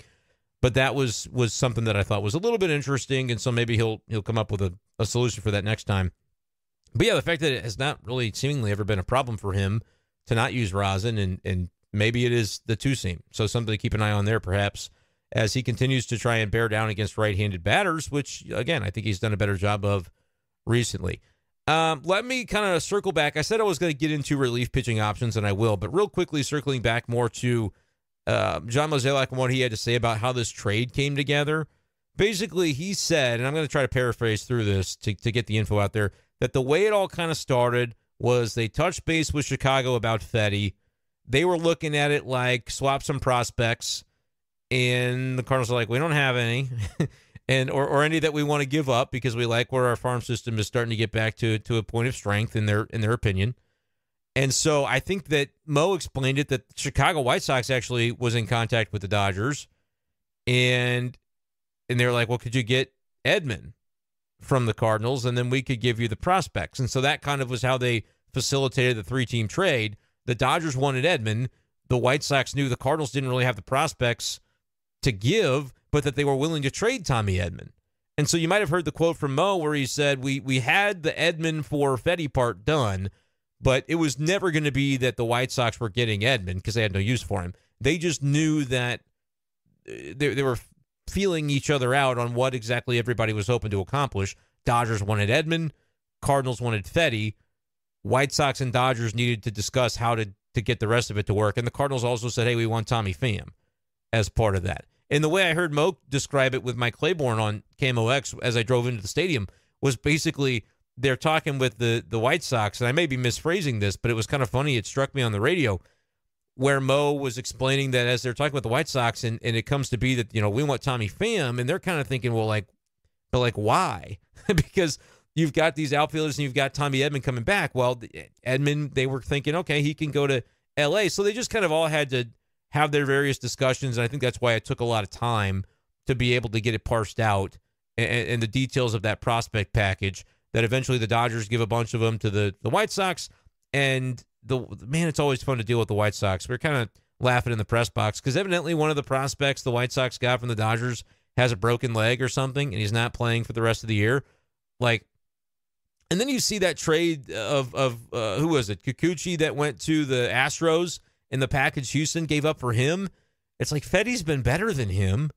But that was something that I thought was a little bit interesting, and so maybe he'll come up with a solution for that next time. But yeah, the fact that it has not really seemingly ever been a problem for him to not use rosin, and maybe it is the two-seam. So something to keep an eye on there, perhaps, as he continues to try and bear down against right-handed batters, which, again, I think he's done a better job of recently. Let me kind of circle back. I said I was going to get into relief pitching options, and I will, but real quickly circling back more to John Mozeliak and what he had to say about how this trade came together. Basically, he said, and I'm going to try to paraphrase through this to get the info out there, that the way it all kind of started was they touched base with Chicago about Fedde. They were looking at it like swap some prospects, and the Cardinals are like, we don't have any, and or any that we want to give up because we like where our farm system is starting to get back to a point of strength in their opinion. And so I think that Mo explained it that Chicago White Sox actually was in contact with the Dodgers, and they're like, well, could you get Edman from the Cardinals, and then we could give you the prospects. And so that kind of was how they facilitated the three-team trade. The Dodgers wanted Edman. The White Sox knew the Cardinals didn't really have the prospects to give, but that they were willing to trade Tommy Edman. And so you might have heard the quote from Mo where he said, we had the Edman for Fedde part done, but it was never going to be that the White Sox were getting Edman because they had no use for him. They just knew that they were feeling each other out on what exactly everybody was hoping to accomplish. Dodgers wanted Edman. Cardinals wanted Fedde. White Sox and Dodgers needed to discuss how to get the rest of it to work. And the Cardinals also said, hey, we want Tommy Pham as part of that. And the way I heard Mo describe it with Mike Claiborne on KMOX as I drove into the stadium was basically they're talking with the White Sox, and I may be misphrasing this, but it was kind of funny. It struck me on the radio where Mo was explaining that as they're talking with the White Sox, and it comes to be that, we want Tommy Pham, and they're kind of thinking, well, but why? Because you've got these outfielders and you've got Tommy Edman coming back. Well, Edman, they were thinking, okay, he can go to L.A. So they just kind of all had to have their various discussions, and I think that's why it took a lot of time to be able to get it parsed out and the details of that prospect package, that eventually the Dodgers give a bunch of them to the White Sox. And man, it's always fun to deal with the White Sox. We're kind of laughing in the press box because evidently one of the prospects the White Sox got from the Dodgers has a broken leg or something, and he's not playing for the rest of the year. And then you see that trade of who was it? Kikuchi that went to the Astros, and the package Houston gave up for him. It's like Fedde's been better than him,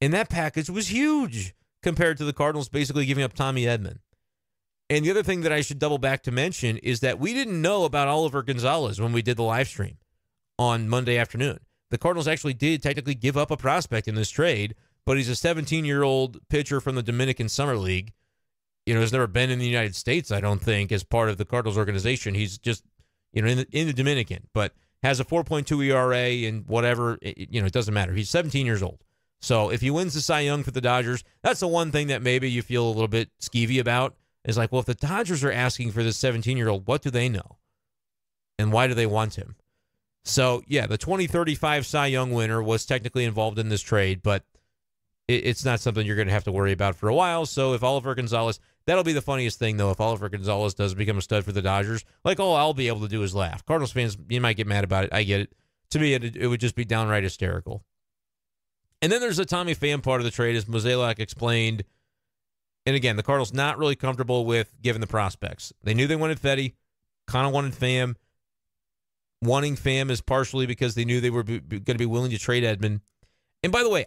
and that package was huge compared to the Cardinals basically giving up Tommy Edman. And the other thing that I should double back to mention is that we didn't know about Oliver Gonzalez when we did the live stream on Monday afternoon. The Cardinals actually did technically give up a prospect in this trade, but he's a 17-year-old pitcher from the Dominican Summer League. Has never been in the United States, I don't think, as part of the Cardinals organization. He's just, in the Dominican, but has a 4.2 ERA and whatever. It doesn't matter. He's 17 years old. So if he wins the Cy Young for the Dodgers, that's the one thing that maybe you feel a little bit skeevy about. Is like, well, if the Dodgers are asking for this 17-year-old, what do they know? And why do they want him? So, yeah, the 2035 Cy Young winner was technically involved in this trade, but it's not something you're going to have to worry about for a while. So if Oliver Gonzalez, that'll be the funniest thing, though, if Oliver Gonzalez does become a stud for the Dodgers. All I'll be able to do is laugh. Cardinals fans, you might get mad about it. I get it. To me, it would just be downright hysterical. And then there's the Tommy Pham part of the trade, as Mozeliak explained. And again, the Cardinals not really comfortable with giving the prospects. They knew they wanted Fedde, kind of wanted Pham. Wanting Pham is partially because they knew they were going to be willing to trade Edman. And by the way,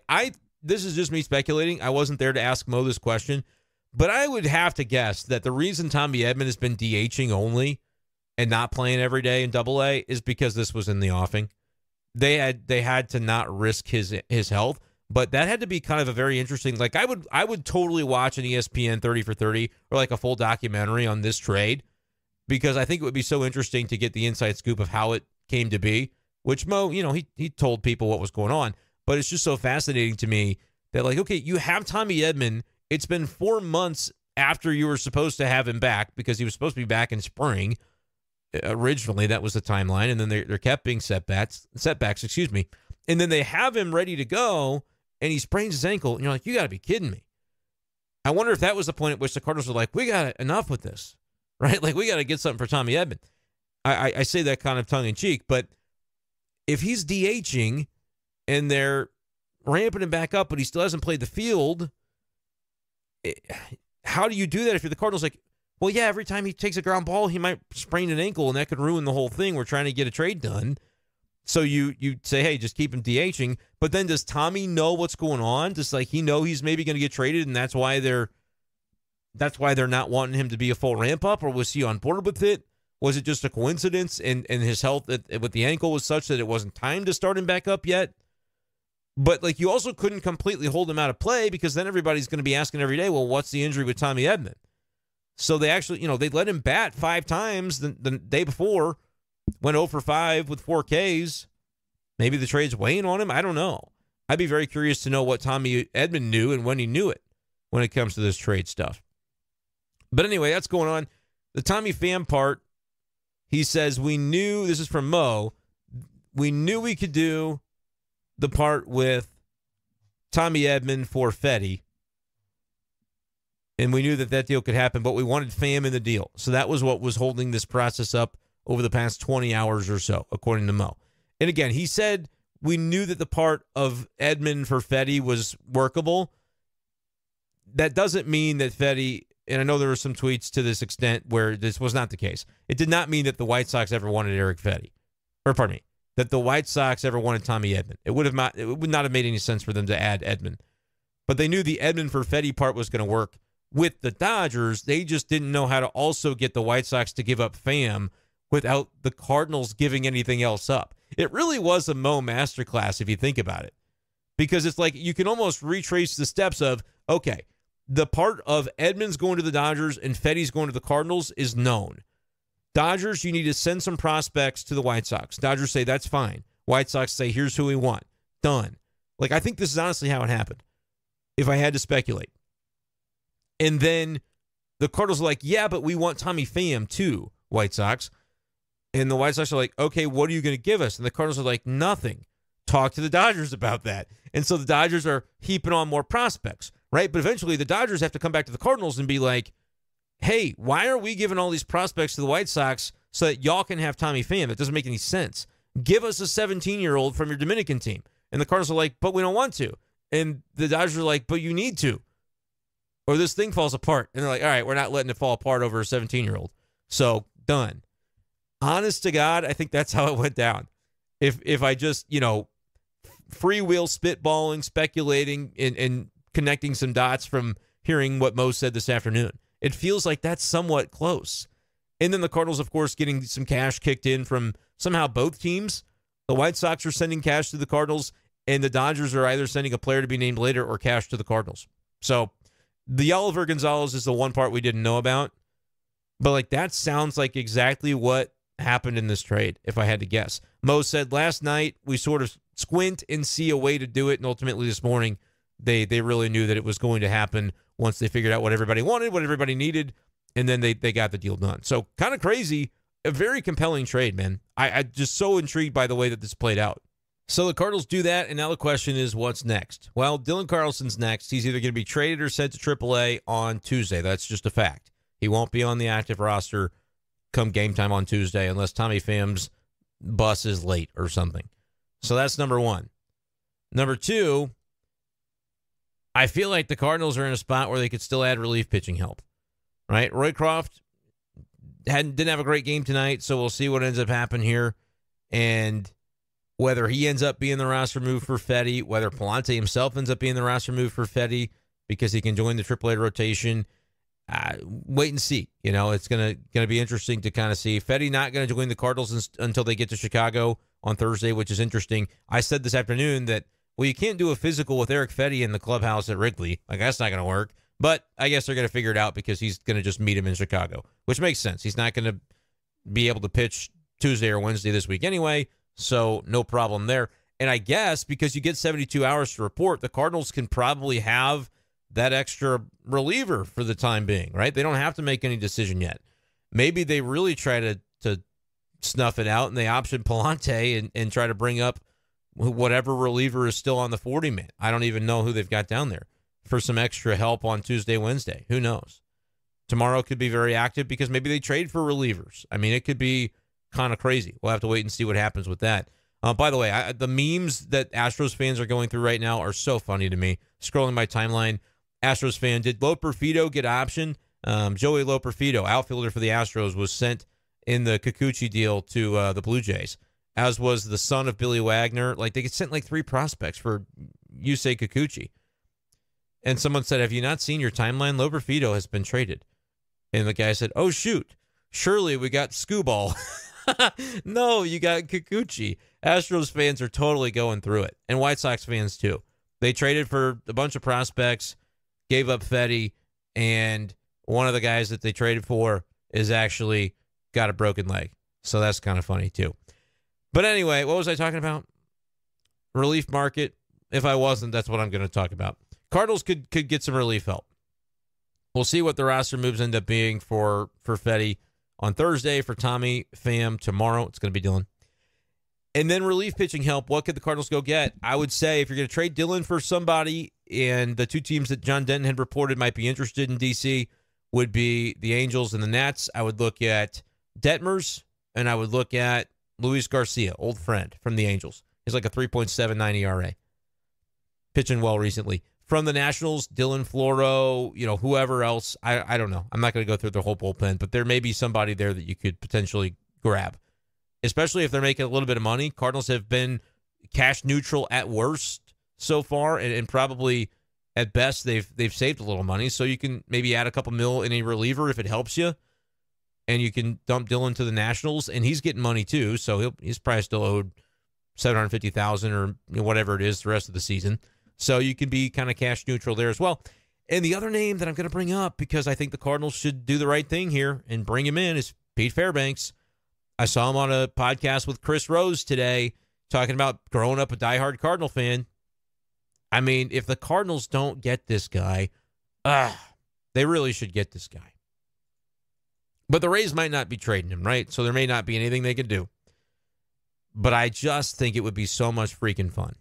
this is just me speculating. I wasn't there to ask Mo this question, but I would have to guess that the reason Tommy Edman has been DHing only and not playing every day in Double-A is because this was in the offing. They had to not risk his health. But that had to be kind of a very interesting, I would totally watch an ESPN 30 for 30 or a full documentary on this trade, because I think it would be so interesting to get the inside scoop of how it came to be, which Mo, he told people what was going on, but it's just so fascinating to me that okay, you have Tommy Edman. It's been 4 months after you were supposed to have him back because he was supposed to be back in spring. Originally, that was the timeline, and then there kept being setbacks, And then they have him ready to go, and he sprains his ankle, and you're like, you got to be kidding me. I wonder if that was the point at which the Cardinals were like, we got enough with this, right? Like, we got to get something for Tommy Edman. I say that kind of tongue-in-cheek, but if he's DHing and they're ramping him back up, but he still hasn't played the field, how do you do that if you're the Cardinals? Like, well, yeah, every time he takes a ground ball, he might sprain an ankle, and that could ruin the whole thing. We're trying to get a trade done. So you say, hey, just keep him DHing. But then does Tommy know what's going on? Does he know he's maybe going to get traded, and that's why they're not wanting him to be a full ramp up, or was he on board with it? Was it just a coincidence, and his health with the ankle was such that it wasn't time to start him back up yet? But you also couldn't completely hold him out of play, because then everybody's going to be asking every day, well, what's the injury with Tommy Edman? So they actually, they let him bat 5 times the day before, went 0 for 5 with 4 Ks. Maybe the trade's weighing on him. I don't know. I'd be very curious to know what Tommy Edman knew and when he knew it when it comes to this trade stuff. But anyway, that's going on. The Tommy Pham part, he says, we knew, this is from Mo, we knew we could do the part with Tommy Edman for Fedde, and we knew that deal could happen, but we wanted Pham in the deal. So that was what was holding this process up over the past 20 hours or so, according to Mo. And again, he said we knew that the part of Edman for Fedde was workable. That doesn't mean that Fedde, and I know there were some tweets to this extent where this was not the case. It did not mean that the White Sox ever wanted Eric Fedde. Or pardon me, that the White Sox ever wanted Tommy Edman. It would not have made any sense for them to add Edman. But they knew the Edman for Fedde part was going to work with the Dodgers. They just didn't know how to also get the White Sox to give up Pham without the Cardinals giving anything else up. It really was a Mo masterclass if you think about it. Because it's like you can almost retrace the steps of, okay, the part of Edman's going to the Dodgers and Fedde's going to the Cardinals is known. Dodgers, you need to send some prospects to the White Sox. Dodgers say, that's fine. White Sox say, here's who we want. Done. I think this is honestly how it happened, if I had to speculate. And then the Cardinals are like, yeah, but we want Tommy Pham too, White Sox. And the White Sox are like, okay, what are you going to give us? And the Cardinals are like, nothing. Talk to the Dodgers about that. And so the Dodgers are heaping on more prospects, right? But eventually the Dodgers have to come back to the Cardinals and be like, hey, why are we giving all these prospects to the White Sox so that y'all can have Tommy Pham? It doesn't make any sense. Give us a 17-year-old from your Dominican team. And the Cardinals are like, but we don't want to. And the Dodgers are like, but you need to, or this thing falls apart. And they're like, all right, we're not letting it fall apart over a 17-year-old. So done. Honest to God, I think that's how it went down. If I just, freewheel spitballing, speculating, and connecting some dots from hearing what Mo said this afternoon, it feels like that's somewhat close. And then the Cardinals, of course, getting some cash kicked in from somehow both teams. The White Sox are sending cash to the Cardinals, and the Dodgers are either sending a player to be named later or cash to the Cardinals. So the Oliver Gonzalez is the one part we didn't know about. But that sounds like exactly what happened in this trade, if I had to guess. Mo said last night we sort of squint and see a way to do it, and ultimately this morning they really knew that it was going to happen once they figured out what everybody wanted, what everybody needed, and then they got the deal done. So kind of crazy, a very compelling trade, man. I just so intrigued by the way that this played out. So the Cardinals do that, and now the question is, what's next? Well, Dylan Carlson's next. He's either going to be traded or sent to AAA on Tuesday. That's just a fact. He won't be on the active roster come game time on Tuesday unless Tommy Pham's bus is late or something. So that's number one. Number two, I feel like the Cardinals are in a spot where they could still add relief pitching help, right? Roycroft didn't have a great game tonight, so we'll see what ends up happening here. And whether he ends up being the roster move for Fedde, whether Pallante himself ends up being the roster move for Fedde because he can join the AAA rotation, wait and see. It's gonna be interesting to kind of see. Fedde not going to join the Cardinals until they get to Chicago on Thursday, which is interesting. I said this afternoon that, well, you can't do a physical with Eric Fedde in the clubhouse at Wrigley. That's not going to work. But I guess they're going to figure it out because he's going to just meet him in Chicago, which makes sense. He's not going to be able to pitch Tuesday or Wednesday this week anyway, so no problem there. And I guess because you get 72 hours to report, the Cardinals can probably have that extra reliever for the time being, right? They don't have to make any decision yet. Maybe they really try to snuff it out and they option Pallante and try to bring up whatever reliever is still on the 40-man. I don't even know who they've got down there for some extra help on Tuesday, Wednesday. Who knows? Tomorrow could be very active because maybe they trade for relievers. I mean, it could be kind of crazy. We'll have to wait and see what happens with that. By the way, the memes that Astros fans are going through right now are so funny to me. Scrolling my timeline, Astros fan, did Loperfido get option? Joey Loperfido, outfielder for the Astros, was sent in the Kikuchi deal to the Blue Jays, as was the son of Billy Wagner. Like, they sent like 3 prospects for Yusei Kikuchi. And someone said, have you not seen your timeline? Loperfido has been traded. And the guy said, oh, shoot. Surely we got Scooball. No, you got Kikuchi. Astros fans are totally going through it. And White Sox fans, too. They traded for a bunch of prospects, gave up Fedde, and one of the guys that they traded for is actually got a broken leg. So that's kind of funny, too. But anyway, what was I talking about? Relief market. If I wasn't, that's what I'm going to talk about. Cardinals could get some relief help. We'll see what the roster moves end up being for Fedde on Thursday, for Tommy Pham tomorrow. It's going to be Dylan. And then relief pitching help. What could the Cardinals go get? I would say if you're going to trade Dylan for somebody, and the 2 teams that John Denton had reported might be interested in D.C. would be the Angels and the Nats. I would look at Detmers, and I would look at Luis Garcia, old friend from the Angels. He's like a 3.79 ERA. Pitching well recently. From the Nationals, Dylan Floro, whoever else. I don't know. I'm not going to go through the whole bullpen, but there may be somebody there that you could potentially grab, especially if they're making a little bit of money. Cardinals have been cash neutral at worst so far, and probably at best they've saved a little money. So you can maybe add a couple mil in a reliever if it helps you, and you can dump Dylan to the Nationals, and he's getting money too. So he's probably still owed $750,000 or whatever it is the rest of the season. So you can be kind of cash neutral there as well. And the other name that I'm going to bring up, because I think the Cardinals should do the right thing here and bring him in, is Pete Fairbanks. I saw him on a podcast with Chris Rose today talking about growing up a diehard Cardinal fan. I mean, if the Cardinals don't get this guy, they really should get this guy. But the Rays might not be trading him, right? So there may not be anything they can do. But I just think it would be so much freaking fun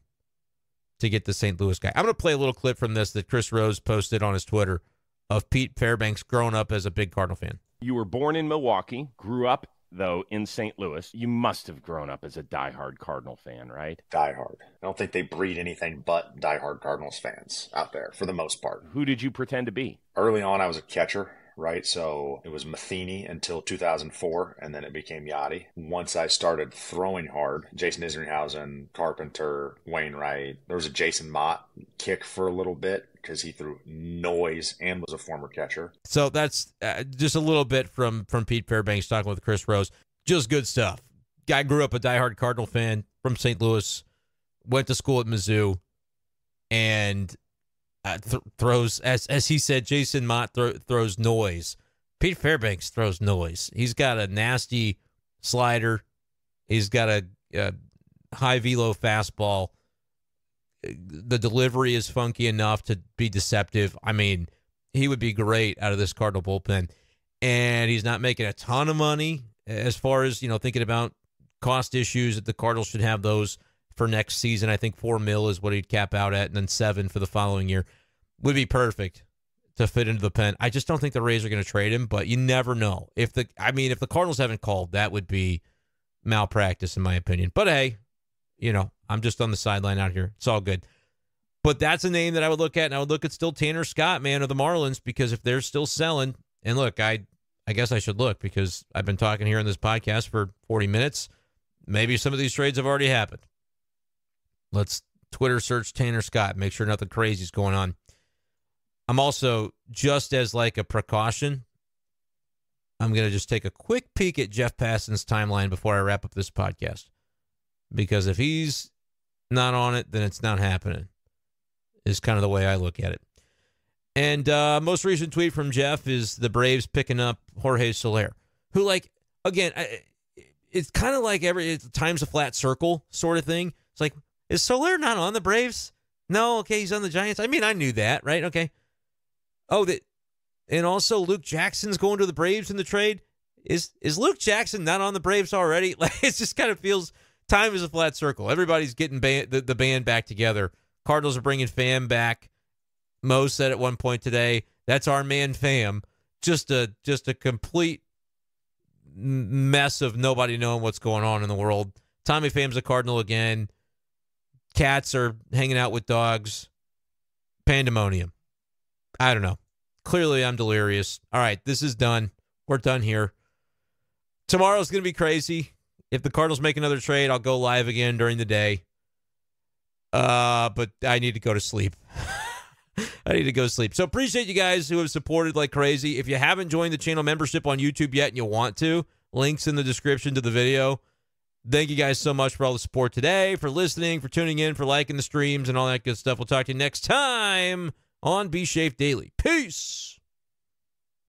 to get the St. Louis guy. I'm going to play a little clip from this that Chris Rose posted on his Twitter of Pete Fairbanks growing up as a big Cardinal fan. You were born in Milwaukee, grew up, though, in St. Louis. You must have grown up as a diehard Cardinal fan, right? Diehard. I don't think they breed anything but diehard Cardinals fans out there, for the most part. Who did you pretend to be? Early on, I was a catcher, right? So it was Matheny until 2004, and then it became Yachty. Once I started throwing hard, Jason Isringhausen, Carpenter, Wainwright, there was a Jason Mott kick for a little bit because he threw noise and was a former catcher. So that's just a little bit from Pete Fairbanks talking with Chris Rose. Just good stuff. Guy grew up a diehard Cardinal fan from St. Louis, went to school at Mizzou, and throws, as he said, Jason Mott throws noise. Pete Fairbanks throws noise. He's got a nasty slider. He's got a high velo fastball. The delivery is funky enough to be deceptive. I mean, he would be great out of this Cardinal bullpen. And he's not making a ton of money as far as, thinking about cost issues that the Cardinals should have those for next season. I think $4 million is what he'd cap out at, and then $7 million for the following year. Would be perfect to fit into the pen. I just don't think the Rays are going to trade him, but you never know. If the Cardinals haven't called, that would be malpractice in my opinion. But hey, I'm just on the sideline out here. It's all good. But that's a name that I would look at, and I would look at still Tanner Scott, man, of the Marlins, because if they're still selling, and look, I guess I should look because I've been talking here on this podcast for 40 minutes. Maybe some of these trades have already happened. Let's Twitter search Tanner Scott, make sure nothing crazy is going on. I'm also, just as like a precaution, I'm going to just take a quick peek at Jeff Passan's timeline before I wrap up this podcast. Because if he's not on it, then it's not happening, is kind of the way I look at it. And most recent tweet from Jeff is the Braves picking up Jorge Soler, who, again, it's kind of like time's a flat circle sort of thing. It's like, is Soler not on the Braves? No, okay, he's on the Giants. I mean, I knew that, right? Okay. Oh, and also Luke Jackson's going to the Braves in the trade. Is Luke Jackson not on the Braves already? It just kind of feels Time is a flat circle. Everybody's getting the band back together. Cardinals are bringing Pham back. Mo said at one point today, that's our man Pham. Just a complete mess of nobody knowing what's going on in the world. Tommy Pham's a Cardinal again. Cats are hanging out with dogs. Pandemonium. I don't know. Clearly, I'm delirious. All right, this is done. We're done here. Tomorrow's going to be crazy. If the Cardinals make another trade, I'll go live again during the day. But I need to go to sleep. I need to go sleep. So appreciate you guys who have supported like crazy. If you haven't joined the channel membership on YouTube yet and you want to, links in the description to the video. Thank you guys so much for all the support today, for listening, for tuning in, for liking the streams and all that good stuff. We'll talk to you next time on B-Schaeff Daily. Peace.